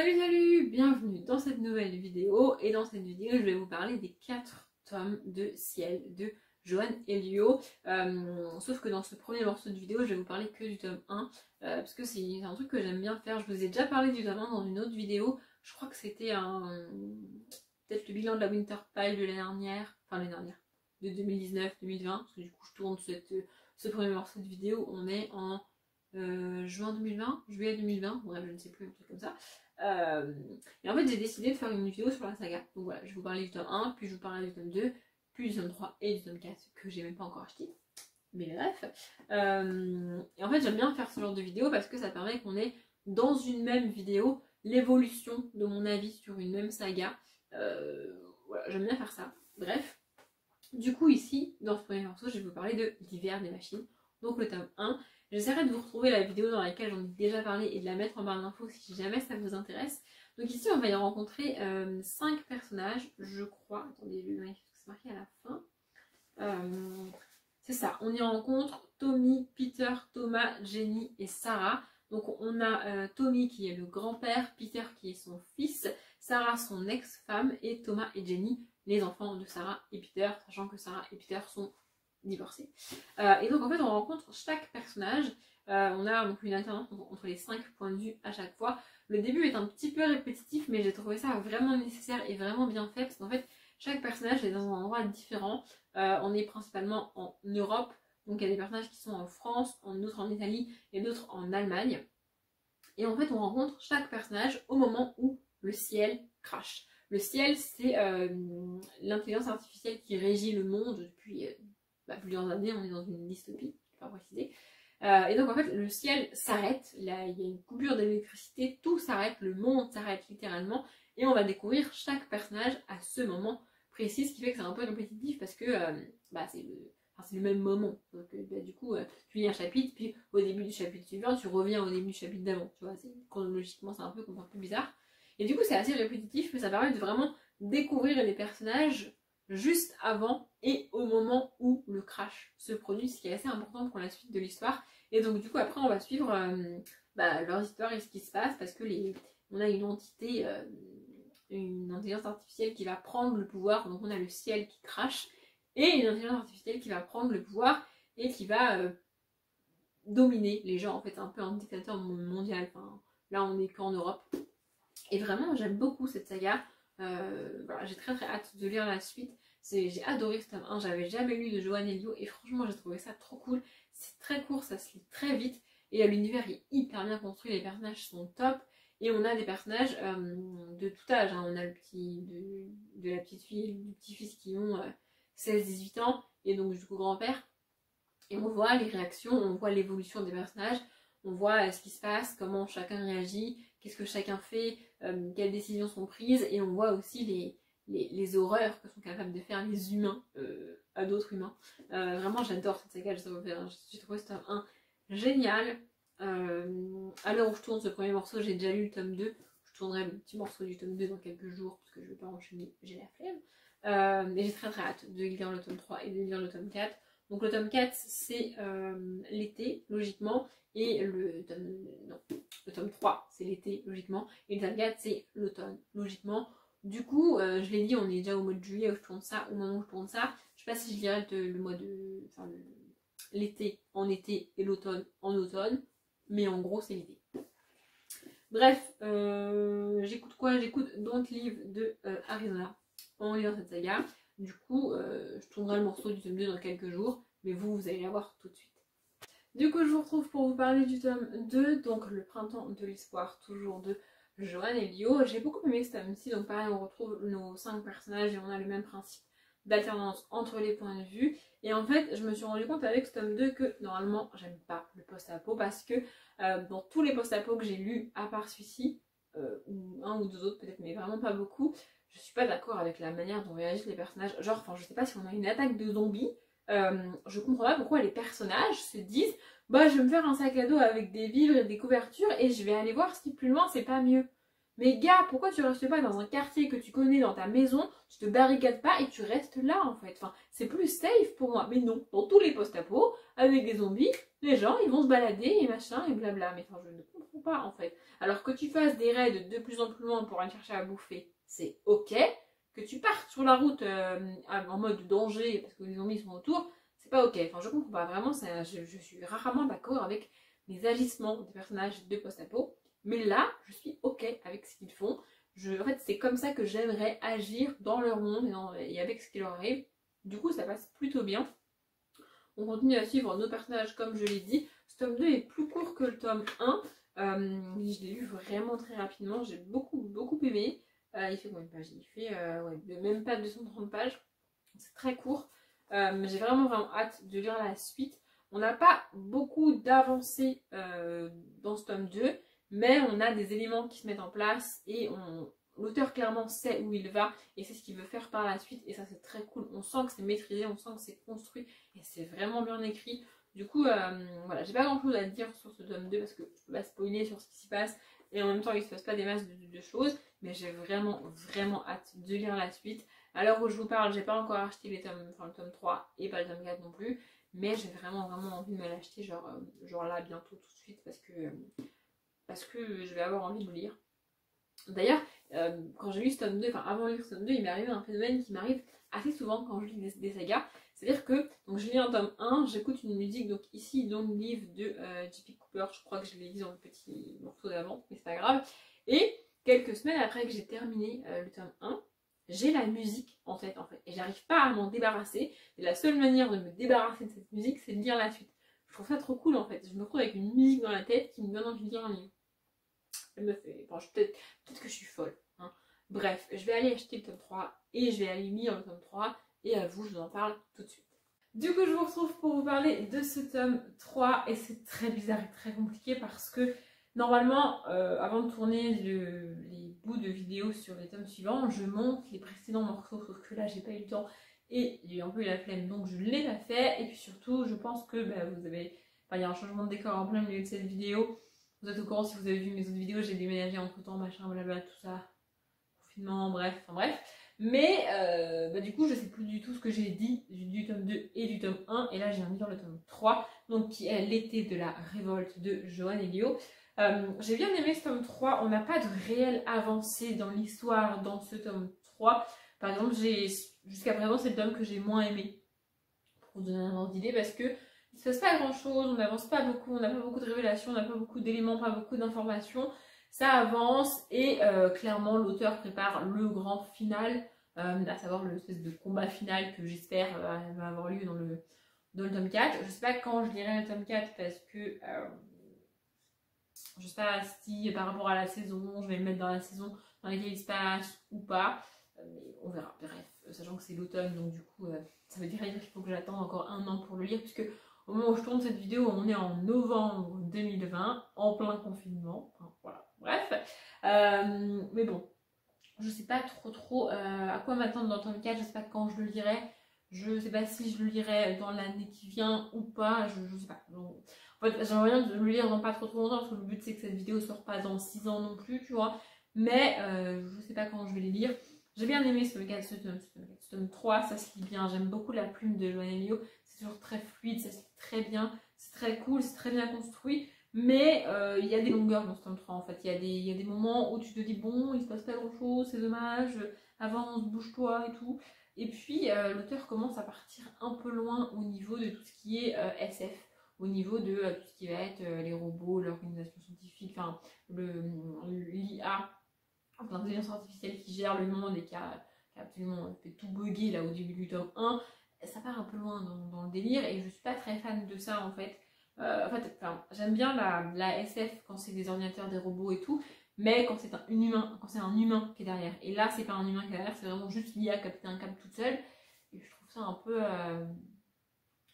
Salut, bienvenue dans cette nouvelle vidéo. Et dans cette vidéo, je vais vous parler des 4 tomes de Ciel de Johann Elio. Sauf que dans ce premier morceau de vidéo, je vais vous parler que du tome 1. Parce que c'est un truc que j'aime bien faire. Je vous ai déjà parlé du tome 1 dans une autre vidéo. Je crois que c'était peut-être le bilan de la Winter Pile de l'année dernière. Enfin l'année dernière, de 2019-2020. Parce que du coup, je tourne ce premier morceau de vidéo. On est en juin 2020, juillet 2020, bref, je ne sais plus, un truc comme ça. Et en fait, j'ai décidé de faire une vidéo sur la saga. Donc voilà, je vais vous parler du tome 1, puis je vous parlerai du tome 2, puis du tome 3 et du tome 4 que j'ai même pas encore acheté. Mais bref. Et en fait, j'aime bien faire ce genre de vidéo parce que ça permet qu'on ait dans une même vidéo l'évolution de mon avis sur une même saga. Voilà, j'aime bien faire ça. Bref. Du coup, ici, dans ce premier morceau, je vais vous parler de l'hiver des machines. Donc le tome 1. J'essaierai de vous retrouver la vidéo dans laquelle j'en ai déjà parlé et de la mettre en barre d'infos si jamais ça vous intéresse. Donc ici on va y rencontrer 5 personnages, je crois. Attendez, je vais vérifier ce que c'est marqué à la fin. C'est ça, on y rencontre Tommy, Peter, Thomas, Jenny et Sarah. Donc on a Tommy qui est le grand-père, Peter qui est son fils, Sarah son ex-femme et Thomas et Jenny les enfants de Sarah et Peter, sachant que Sarah et Peter sont divorcés. Et donc en fait on rencontre chaque personnage, on a donc une alternance entre les 5 points de vue à chaque fois. Le début est un petit peu répétitif mais j'ai trouvé ça vraiment nécessaire et vraiment bien fait parce qu'en fait chaque personnage est dans un endroit différent. On est principalement en Europe, donc il y a des personnages qui sont en France, d'autres en Italie et d'autres en Allemagne. Et en fait on rencontre chaque personnage au moment où le ciel crache. Le ciel c'est l'intelligence artificielle qui régit le monde depuis plusieurs années, on est dans une dystopie, je ne vais pas préciser. Et donc en fait le ciel s'arrête, il y a une coupure d'électricité, tout s'arrête, le monde s'arrête littéralement et on va découvrir chaque personnage à ce moment précis, ce qui fait que c'est un peu répétitif parce que c'est le même moment. Donc du coup tu lis un chapitre, puis au début du chapitre suivant tu reviens au début du chapitre d'avant, tu vois, chronologiquement c'est un peu bizarre. Et du coup c'est assez répétitif mais ça permet de vraiment découvrir les personnages juste avant et au moment où le crash se produit, ce qui est assez important pour la suite de l'histoire. Et donc du coup après on va suivre leur histoire et ce qui se passe parce que on a une entité, une intelligence artificielle qui va prendre le pouvoir. Donc on a le ciel qui crache et une intelligence artificielle qui va prendre le pouvoir et qui va dominer les gens. En fait c'est un peu un dictateur mondial, enfin, là on est qu'en Europe. Et vraiment j'aime beaucoup cette saga. Voilà, j'ai très hâte de lire la suite. J'ai adoré ce tome 1, j'avais jamais lu de Johann Elio et franchement j'ai trouvé ça trop cool. C'est très court, ça se lit très vite et l'univers est hyper bien construit, les personnages sont top et on a des personnages de tout âge, hein. On a de la petite fille et du petit-fils qui ont 16-18 ans et donc du coup grand-père, et on voit les réactions, on voit l'évolution des personnages, on voit ce qui se passe, comment chacun réagit, qu'est-ce que chacun fait, quelles décisions sont prises, et on voit aussi les horreurs que sont capables de faire les humains à d'autres humains. Vraiment j'adore cette saga, j'ai trouvé ce tome 1 génial. À l'heure où je tourne ce premier morceau, j'ai déjà lu le tome 2, je tournerai le petit morceau du tome 2 dans quelques jours, parce que je ne vais pas enchaîner, j'ai la flemme. Et j'ai très hâte de lire le tome 3 et de lire le tome 4. Donc le tome 4 c'est l'été logiquement, et le tome 3 c'est l'été logiquement, et le tome 4 c'est l'automne logiquement. Du coup je l'ai dit, on est déjà au mois de juillet où je tourne ça, au moment où je tourne ça. Je sais pas si je lirai l'été en été et l'automne en automne, mais en gros c'est l'été. Bref, j'écoute quoi? J'écoute Don't Leave de Arizona en lisant cette saga. Du coup, je tournerai le morceau du tome 2 dans quelques jours, mais vous allez la voir tout de suite. Du coup, je vous retrouve pour vous parler du tome 2, donc le printemps de l'espoir, toujours de Johann Elio. J'ai beaucoup aimé ce tome-ci, donc pareil, on retrouve nos 5 personnages et on a le même principe d'alternance entre les points de vue. Et en fait, je me suis rendu compte avec ce tome 2 que normalement, j'aime pas le post-apo parce que dans tous les post-apo que j'ai lus, à part celui-ci, ou un ou deux autres peut-être, mais vraiment pas beaucoup, je suis pas d'accord avec la manière dont réagissent les personnages. Genre, enfin, je sais pas si on a une attaque de zombies, je comprends pas pourquoi les personnages se disent bah je vais me faire un sac à dos avec des vivres et des couvertures et je vais aller voir si plus loin c'est pas mieux. Mais gars, pourquoi tu restes pas dans un quartier que tu connais, dans ta maison, tu te barricades pas et tu restes là en fait. Enfin, c'est plus safe pour moi. Mais non, dans tous les post-apos, avec des zombies, les gens ils vont se balader et machin et blabla. Mais enfin, je ne comprends pas en fait. Alors que tu fasses des raids de plus en plus loin pour aller chercher à bouffer, c'est ok. Que tu partes sur la route en mode danger parce que les zombies sont autour, c'est pas ok. Enfin, je comprends pas. Vraiment, je suis rarement d'accord avec les agissements des personnages de post-apo. Mais là, je suis ok avec ce qu'ils font. En fait, c'est comme ça que j'aimerais agir dans leur monde et avec ce qui leur arrive. Du coup, ça passe plutôt bien. On continue à suivre nos personnages comme je l'ai dit. Ce tome 2 est plus court que le tome 1. Je l'ai lu vraiment très rapidement. J'ai beaucoup aimé. Il fait combien de pages? Il fait même pas 230 pages. C'est très court. J'ai vraiment hâte de lire la suite. On n'a pas beaucoup d'avancées dans ce tome 2. Mais on a des éléments qui se mettent en place et l'auteur clairement sait où il va et c'est ce qu'il veut faire par la suite et ça c'est très cool. On sent que c'est maîtrisé, on sent que c'est construit et c'est vraiment bien écrit. Du coup, voilà, j'ai pas grand chose à dire sur ce tome 2 parce que je peux pas spoiler sur ce qui s'y passe et en même temps il se passe pas des masses de choses, mais j'ai vraiment hâte de lire la suite. À l'heure où je vous parle, j'ai pas encore acheté le tome 3 et pas le tome 4 non plus, mais j'ai vraiment envie de me l'acheter genre là bientôt tout de suite parce que je vais avoir envie de le lire. D'ailleurs, quand j'ai lu ce tome 2, enfin avant de lire ce tome 2, il m'est arrivé un phénomène qui m'arrive assez souvent quand je lis des sagas. C'est-à-dire que donc je lis un tome 1, j'écoute une musique, donc ici dans le livre de J.P. Cooper, je crois que je l'ai dit dans le petit morceau d'avant, mais c'est pas grave. Et quelques semaines après que j'ai terminé le tome 1, j'ai la musique en tête et j'arrive pas à m'en débarrasser. Et la seule manière de me débarrasser de cette musique, c'est de lire la suite. Je trouve ça trop cool en fait. Je me retrouve avec une musique dans la tête qui me donne envie de lire un livre. Elle me fait. Bon, peut-être que je suis folle. Hein. Bref, je vais aller acheter le tome 3 et je vais aller lire le tome 3 et à vous, je vous en parle tout de suite. Du coup, je vous retrouve pour vous parler de ce tome 3 et c'est très bizarre et très compliqué parce que normalement, avant de tourner les bouts de vidéo sur les tomes suivants, je monte les précédents morceaux, sauf que là, j'ai pas eu le temps et j'ai un peu eu la flemme, donc je l'ai pas fait. Et puis surtout, je pense que vous avez... Enfin, il y a un changement de décor en plein milieu de cette vidéo. Vous êtes au courant si vous avez vu mes autres vidéos, j'ai déménagé entre temps, machin, blabla, tout ça. Confinement, bref, enfin bref. Mais du coup, je sais plus du tout ce que j'ai dit du tome 2 et du tome 1. Et là, j'ai envie de lire le tome 3, donc qui est l'été de la révolte de Johan et Lio. J'ai bien aimé ce tome 3. On n'a pas de réelle avancée dans l'histoire dans ce tome 3. Par exemple, jusqu'à présent, c'est le tome que j'ai moins aimé. Pour vous donner un ordre d'idée, parce que il se passe pas grand chose, on n'avance pas beaucoup, on n'a pas beaucoup de révélations, on n'a pas beaucoup d'éléments, pas beaucoup d'informations. Ça avance et clairement l'auteur prépare le grand final, à savoir l'espèce de combat final que j'espère va avoir lieu dans le tome 4. Je sais pas quand je lirai le tome 4 parce que je sais pas si par rapport à la saison, je vais le mettre dans la saison dans laquelle il se passe ou pas, mais on verra. Bref, sachant que c'est l'automne, donc du coup ça veut dire qu'il faut que j'attende encore un an pour le lire, puisque au moment où je tourne cette vidéo, on est en novembre 2020, en plein confinement. Enfin, voilà, bref. Mais bon, je sais pas trop à quoi m'attendre dans le tome 4, je sais pas quand je le lirai. Je sais pas si je le lirai dans l'année qui vient ou pas, je sais pas. Donc, en fait, j'aimerais bien le lire dans pas trop longtemps, parce que le but c'est que cette vidéo sort pas dans 6 ans non plus, tu vois. Mais je sais pas quand je vais les lire. J'ai bien aimé ce tome 3, ça se lit bien. J'aime beaucoup la plume de Johan et Lio. C'est toujours très fluide, ça se lit très bien. C'est très cool, c'est très bien construit. Mais il y a des longueurs dans ce tome 3 en fait. Il y a des moments où tu te dis bon, il se passe pas grand chose, c'est dommage. Avance, bouge-toi et tout. Et puis l'auteur commence à partir un peu loin au niveau de tout ce qui est SF. Au niveau de tout ce qui va être les robots, l'organisation scientifique, enfin l'IA. L'intelligence artificielle qui gère le monde et qui a absolument fait tout bugger là au début du tome 1, ça part un peu loin dans le délire et je suis pas très fan de ça en fait. J'aime bien la SF quand c'est des ordinateurs, des robots et tout, mais quand c'est un humain qui est derrière. Et là, c'est pas un humain qui est derrière, c'est vraiment juste l'IA qui a pété un câble toute seule. Et je trouve ça un peu...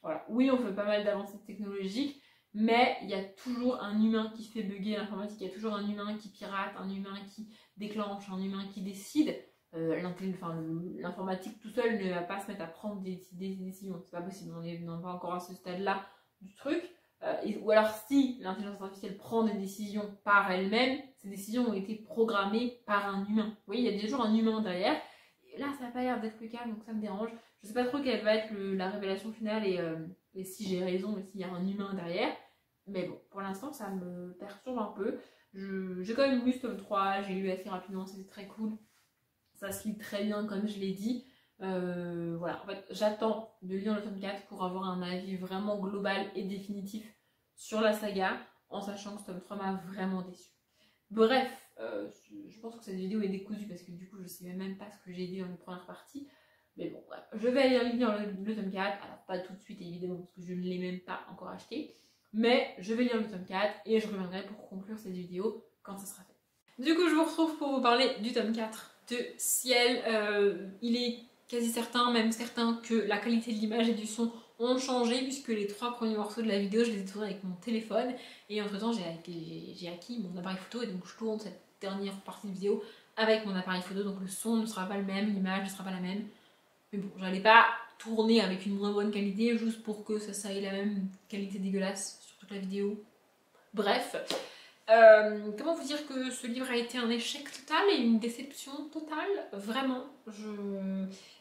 Voilà. Oui, on fait pas mal d'avancées technologiques, mais il y a toujours un humain qui fait bugger l'informatique, il y a toujours un humain qui pirate, un humain qui déclenche, un humain qui décide. L'informatique tout seul ne va pas se mettre à prendre des décisions, c'est pas possible, on n'est pas encore à ce stade-là du truc. Ou alors si l'intelligence artificielle prend des décisions par elle-même, ces décisions ont été programmées par un humain. Vous voyez, il y a toujours un humain derrière. Et là, ça n'a pas l'air d'être le cas, donc ça me dérange. Je sais pas trop quelle va être la révélation finale et si j'ai raison et s'il y a un humain derrière. Mais bon, pour l'instant, ça me perturbe un peu. J'ai quand même lu ce tome 3, j'ai lu assez rapidement, c'était très cool. Ça se lit très bien, comme je l'ai dit. Voilà, en fait, j'attends de lire le tome 4 pour avoir un avis vraiment global et définitif sur la saga, en sachant que ce tome 3 m'a vraiment déçu. Bref, je pense que cette vidéo est décousue parce que du coup, je sais même pas ce que j'ai dit dans les premières parties. Mais bon, bref, je vais aller lire le tome 4. Alors, pas tout de suite, évidemment, parce que je ne l'ai même pas encore acheté. Mais je vais lire le tome 4 et je reviendrai pour conclure cette vidéo quand ça sera fait. Du coup, je vous retrouve pour vous parler du tome 4 de Ciel. Il est quasi certain, même certain, que la qualité de l'image et du son ont changé puisque les 3 premiers morceaux de la vidéo, je les ai tournés avec mon téléphone et entre temps, j'ai acquis mon appareil photo et donc je tourne cette dernière partie de vidéo avec mon appareil photo, donc le son ne sera pas le même, l'image ne sera pas la même. Mais bon, j'allais pas tourner avec une moins bonne qualité juste pour que ça ait la même qualité dégueulasse sur toute la vidéo. Bref, comment vous dire que ce livre a été un échec total et une déception totale. Vraiment,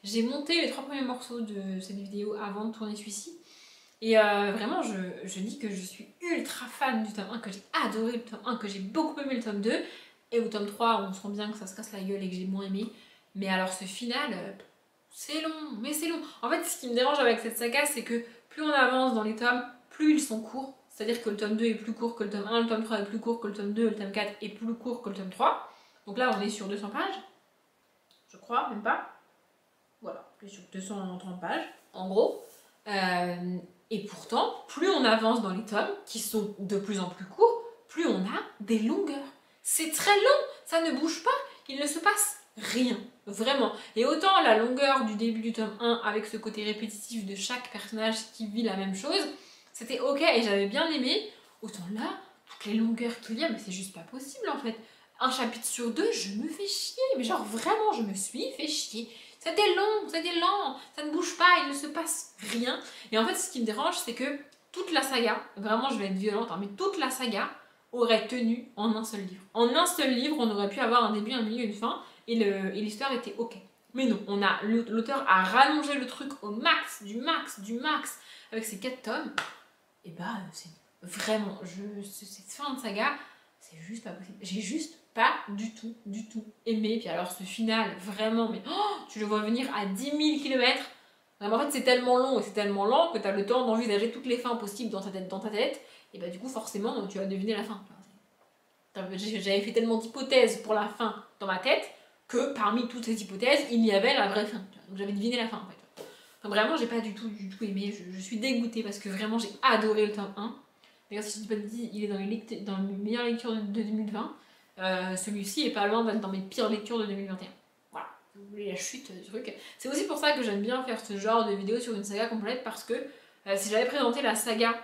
j'ai monté les 3 premiers morceaux de cette vidéo avant de tourner celui-ci. Et vraiment, je dis que je suis ultra fan du tome 1, que j'ai adoré le tome 1, que j'ai beaucoup aimé le tome 2. Et au tome 3, on sent bien que ça se casse la gueule et que j'ai moins aimé. Mais alors ce final, c'est long, mais c'est long. En fait, ce qui me dérange avec cette saga, c'est que plus on avance dans les tomes, plus ils sont courts. C'est-à-dire que le tome 2 est plus court que le tome 1, le tome 3 est plus court que le tome 2, le tome 4 est plus court que le tome 3. Donc là, on est sur 200 pages. Je crois, même pas. Voilà, on est sur 230 pages, en gros. Et pourtant, plus on avance dans les tomes, qui sont de plus en plus courts, plus on a des longueurs. C'est très long, ça ne bouge pas, il ne se passe rien, vraiment. Et autant la longueur du début du tome 1, avec ce côté répétitif de chaque personnage qui vit la même chose, c'était ok et j'avais bien aimé, autant là, toutes les longueurs qu'il y a, mais c'est juste pas possible en fait. Un chapitre sur 2, je me fais chier, mais genre vraiment, je me suis fait chier. C'était long, c'était lent, ça ne bouge pas, il ne se passe rien. Et en fait, ce qui me dérange, c'est que toute la saga, vraiment je vais être violente, hein, mais toute la saga aurait tenu en un seul livre. En un seul livre, on aurait pu avoir un début, un milieu, une fin, et l'histoire était ok. Mais non, l'auteur a rallongé le truc au max, du max, du max, avec ces 4 tomes. Et bah, c'est vraiment, cette fin de saga, c'est juste pas possible. J'ai juste pas du tout aimé. Puis alors ce final, vraiment, mais oh, tu le vois venir à 10 000 km. En fait, c'est tellement long et c'est tellement lent que tu as le temps d'envisager toutes les fins possibles dans ta tête. Et bah du coup, forcément, tu vas deviner la fin. J'avais fait tellement d'hypothèses pour la fin dans ma tête que parmi toutes ces hypothèses, il y avait la vraie fin. Donc j'avais deviné la fin en fait. Enfin, vraiment, j'ai pas du tout aimé. Je suis dégoûtée parce que vraiment, j'ai adoré le tome 1. D'ailleurs, si je dis pas de bêtises, il est dans mes meilleures lectures de 2020. Celui-ci est pas loin d'être dans mes pires lectures de 2021. Voilà, vous voulez la chute du truc. C'est aussi pour ça que j'aime bien faire ce genre de vidéo sur une saga complète parce que si j'avais présenté la saga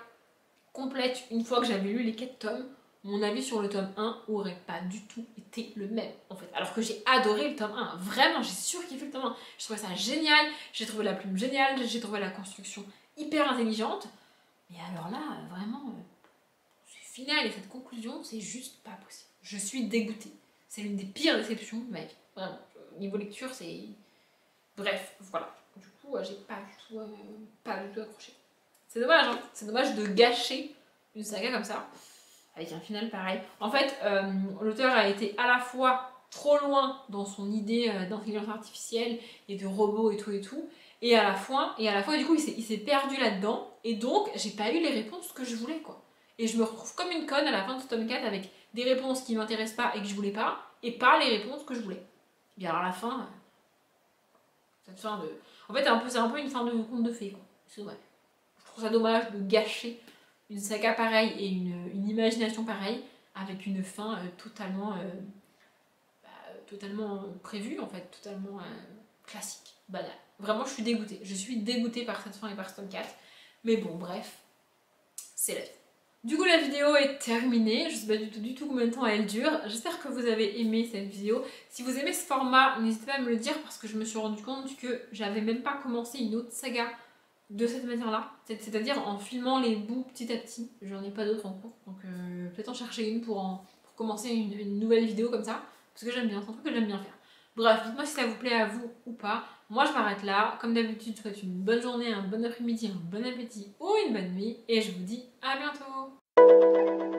complète une fois que j'avais lu les 4 tomes, mon avis sur le tome 1 aurait pas du tout été le même en fait. Alors que j'ai adoré le tome 1, vraiment j'ai surkiffé le tome 1. J'ai trouvé ça génial, j'ai trouvé la plume géniale, j'ai trouvé la construction hyper intelligente. Mais alors là, vraiment, ce final et cette conclusion, c'est juste pas possible. Je suis dégoûtée. C'est l'une des pires déceptions de ma vie. Vraiment, niveau lecture, c'est... Bref, voilà. Du coup, j'ai pas du tout accroché. C'est dommage, hein. C'est dommage de gâcher une saga comme ça, avec un final pareil. En fait, l'auteur a été à la fois trop loin dans son idée d'intelligence artificielle et de robots et tout, et à la fois du coup, il s'est perdu là-dedans, et donc, j'ai pas eu les réponses que je voulais, quoi. Et je me retrouve comme une conne à la fin de ce tome 4 avec des réponses qui m'intéressent pas et que je voulais pas, et pas les réponses que je voulais. Et bien alors la fin, cette fin de... En fait, c'est un peu une fin de conte de fées, quoi. C'est dommage. Je trouve ça dommage de gâcher une saga pareille et une imagination pareille avec une fin totalement prévue, en fait, totalement classique, banale. Vraiment, je suis dégoûtée. Je suis dégoûtée par cette fin et par ce tome 4. Mais bon, bref, c'est la vie. Du coup, la vidéo est terminée. Je sais pas du tout combien de temps elle dure. J'espère que vous avez aimé cette vidéo. Si vous aimez ce format, n'hésitez pas à me le dire parce que je me suis rendu compte que j'avais même pas commencé une autre saga de cette manière-là, c'est-à-dire en filmant les bouts petit à petit. J'en ai pas d'autres en cours, donc peut-être en chercher une pour commencer une nouvelle vidéo comme ça, parce que j'aime bien, c'est un truc que j'aime bien faire. Bref, dites-moi si ça vous plaît à vous ou pas. Moi je m'arrête là, comme d'habitude je vous souhaite une bonne journée, un bon après-midi, un bon appétit ou une bonne nuit, et je vous dis à bientôt.